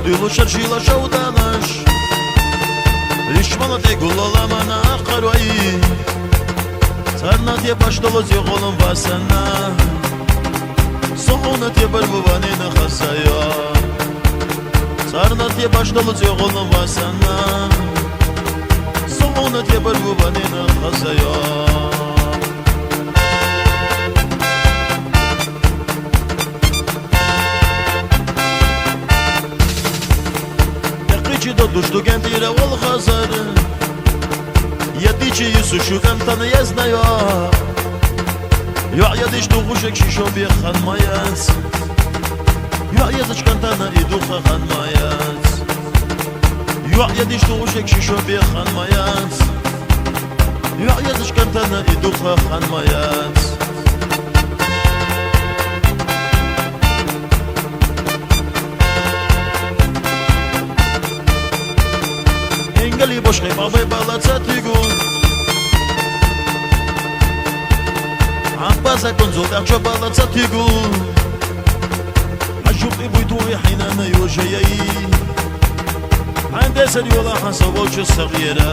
دلو شرشيلا شودانش ريشمانا تيقولا لمانا قروي سرنا تيباشتلو زيغولن باسنا صحونا تيبربوانين خسايا سرنا تيباشتلو زيغولن باسنا صحونا تيبربوانين خسايا Душу гантировал хазар Я дичи юсушу гантана я знаю Я дич дугушек шишо бехан маяц Я дич гантана и духа хан маяц Я дич дугушек шишо бехан маяц Я дич гантана и духа хан маяц Engelli boşqay babay balaca tigun Ambaza konzol daqcha balaca tigun Ajubni buytuhi hinana yojayai Andesel yola hansavochu saghira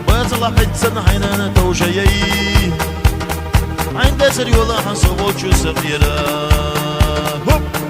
Bayatala hidsan hinana tawjayai Andesel yola hansavochu saghira Hop